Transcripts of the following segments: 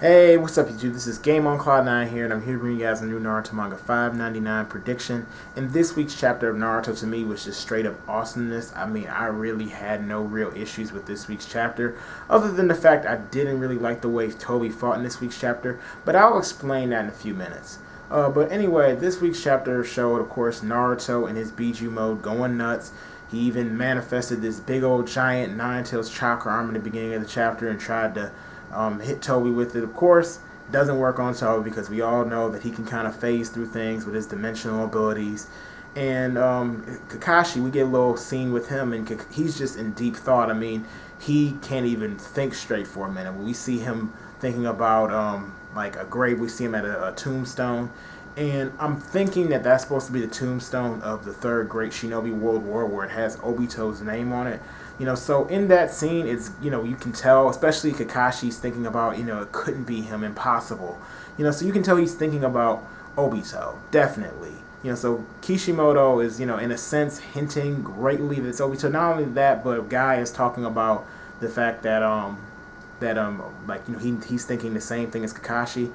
Hey, what's up, YouTube? This is Game on Cloud 9 here, and I'm here to bring you guys a new Naruto Manga 599 prediction. And this week's chapter of Naruto to me was just straight up awesomeness. I mean, I really had no real issues with this week's chapter, other than the fact I didn't really like the way Toby fought in this week's chapter, but I'll explain that in a few minutes. But anyway, this week's chapter showed, of course, Naruto in his Biju mode going nuts. He even manifested this big old giant Nine-Tails chakra arm in the beginning of the chapter and tried to hit Toby with it. Of course, doesn't work on Toby because we all know that he can kind of phase through things with his dimensional abilities. And Kakashi, we get a little scene with him, and he's just in deep thought. I mean, he can't even think straight for a minute. We see him thinking about like a grave. We see him at a tombstone. And I'm thinking that that's supposed to be the tombstone of the third great Shinobi World War, where it has Obito's name on it. So in that scene, it's, you can tell, especially Kakashi's thinking about, it couldn't be him, impossible. So you can tell he's thinking about Obito, definitely. So Kishimoto is, in a sense, hinting greatly that it's Obito. Not only that, but Guy is talking about the fact that, he's thinking the same thing as Kakashi.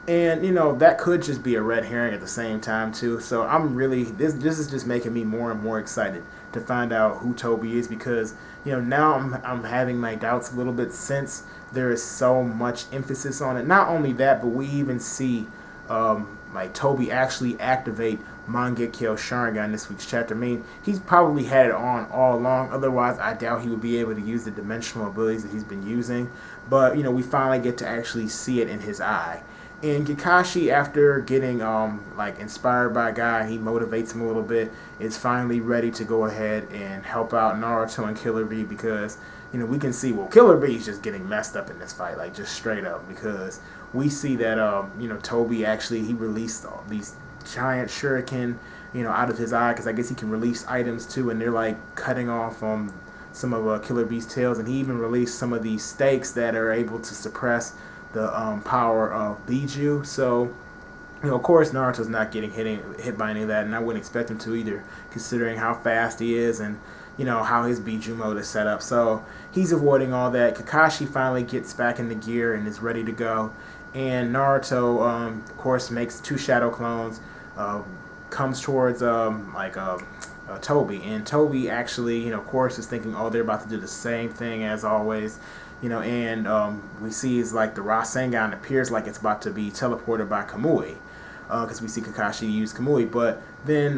And, that could just be a red herring at the same time, too. So I'm really, this is just making me more and more excited to find out who Toby is, because, now I'm having my doubts a little bit, since there is so much emphasis on it. Not only that, but we even see, Toby actually activate Manga Sharingan in this week's chapter. I mean, he's probably had it on all along. Otherwise, I doubt he would be able to use the dimensional abilities that he's been using. But, we finally get to actually see it in his eye. And Kakashi, after getting inspired by Guy, he motivates him a little bit, is finally ready to go ahead and help out Naruto and Killer Bee, because we can see, well, Killer Bee is just getting messed up in this fight, like just straight up, because we see that Toby actually, he released all these giant shuriken out of his eye, because I guess he can release items too, and they're like cutting off some of Killer Bee's tails, and he even released some of these stakes that are able to suppress the power of Biju. So, of course, Naruto's not getting hit by any of that, and I wouldn't expect him to either, considering how fast he is and, how his Biju mode is set up. So, he's avoiding all that. Kakashi finally gets back into gear and is ready to go. And Naruto, of course, makes 2 shadow clones, comes towards, Toby. And Toby actually, of course, is thinking, oh, they're about to do the same thing as always. And we see is like the Rasengan appears like it's about to be teleported by Kamui, because we see Kakashi use Kamui, but then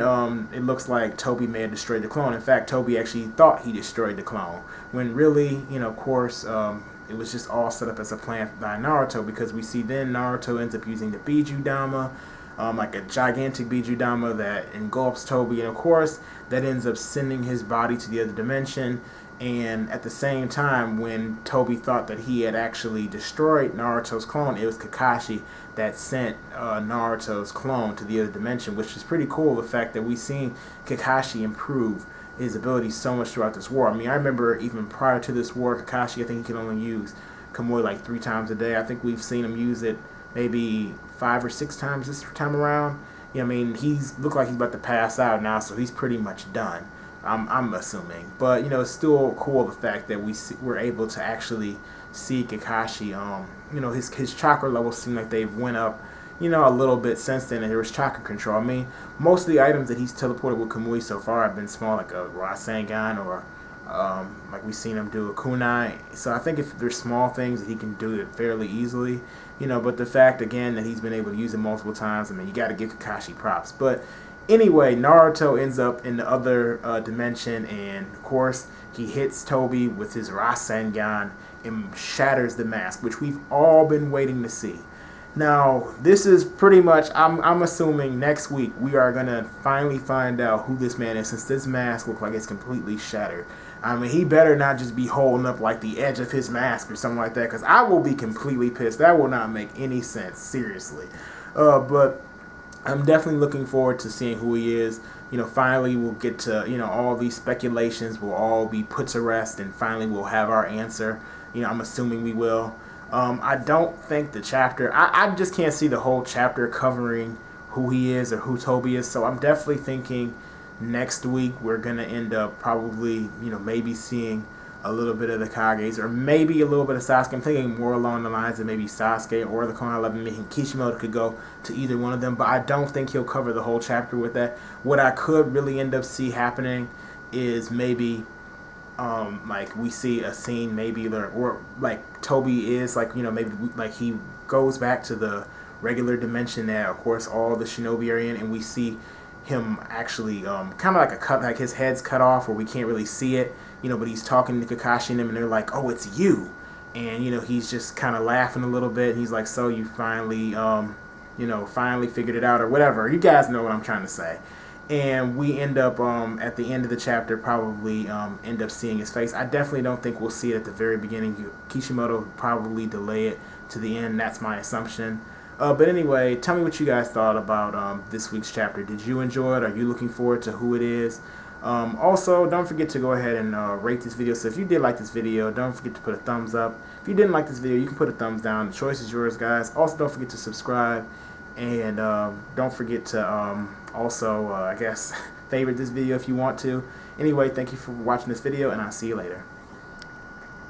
it looks like Toby may have destroyed the clone. In fact, Toby actually thought he destroyed the clone, when really, of course, it was just all set up as a plan by Naruto, because we see then Naruto ends up using the Biju Dama, like a gigantic Biju Dama that engulfs Toby, and of course, that ends up sending his body to the other dimension. And at the same time, when Toby thought that he had actually destroyed Naruto's clone, it was Kakashi that sent Naruto's clone to the other dimension, which is pretty cool, the fact that we've seen Kakashi improve his abilities so much throughout this war. I mean, I remember even prior to this war, Kakashi, I think he could only use Kamui like 3 times a day. I think we've seen him use it maybe 5 or 6 times this time around. I mean, he's looked like he's about to pass out now, so he's pretty much done. I'm assuming, but it's still cool the fact that we're able to actually see Kakashi. His chakra levels seem like they've went up, a little bit since then. And there was chakra control. I mean, most of the items that he's teleported with Kamui so far have been small, like a Rasengan or like we've seen him do a kunai. So I think if there's small things that he can do it fairly easily, But the fact again that he's been able to use it multiple times, I mean, you got to give Kakashi props, but. Anyway, Naruto ends up in the other dimension, and of course, he hits Toby with his Rasengan and shatters the mask, which we've all been waiting to see. Now, this is pretty much, I'm assuming next week we are going to finally find out who this man is, since this mask looks like it's completely shattered. I mean, he better not just be holding up like the edge of his mask or something like that, because I will be completely pissed. That will not make any sense, seriously. But I'm definitely looking forward to seeing who he is. Finally we'll get to, all these speculations will all be put to rest, and finally we'll have our answer. I'm assuming we will. I don't think the chapter, I just can't see the whole chapter covering who he is or who Toby is, so I'm definitely thinking next week we're going to end up probably, maybe seeing a little bit of the Kages, or maybe a little bit of Sasuke. I'm thinking more along the lines of maybe Sasuke or the Konoha 11, making Kishimoto could go to either one of them, but I don't think he'll cover the whole chapter with that. What I could really end up see happening is maybe like we see a scene maybe or like Toby is like, you know, maybe like he goes back to the regular dimension that of course all the shinobi are in, and we see him actually kind of like a cut, like his head's cut off where we can't really see it, you know, but he's talking to Kakashi and them, and they're like, oh, it's you. And you know, he's just kind of laughing a little bit, and he's like, so you finally you know, finally figured it out, or whatever. You guys know what I'm trying to say. And we end up at the end of the chapter probably end up seeing his face. I definitely don't think we'll see it at the very beginning. Kishimoto will probably delay it to the end. That's my assumption. But anyway, tell me what you guys thought about this week's chapter. Did you enjoy it? Are you looking forward to who it is? Also, don't forget to go ahead and rate this video. So if you did like this video, don't forget to put a thumbs up. If you didn't like this video, you can put a thumbs down. The choice is yours, guys. Also, don't forget to subscribe. And don't forget to also, I guess, favorite this video if you want to. Anyway, thank you for watching this video, and I'll see you later.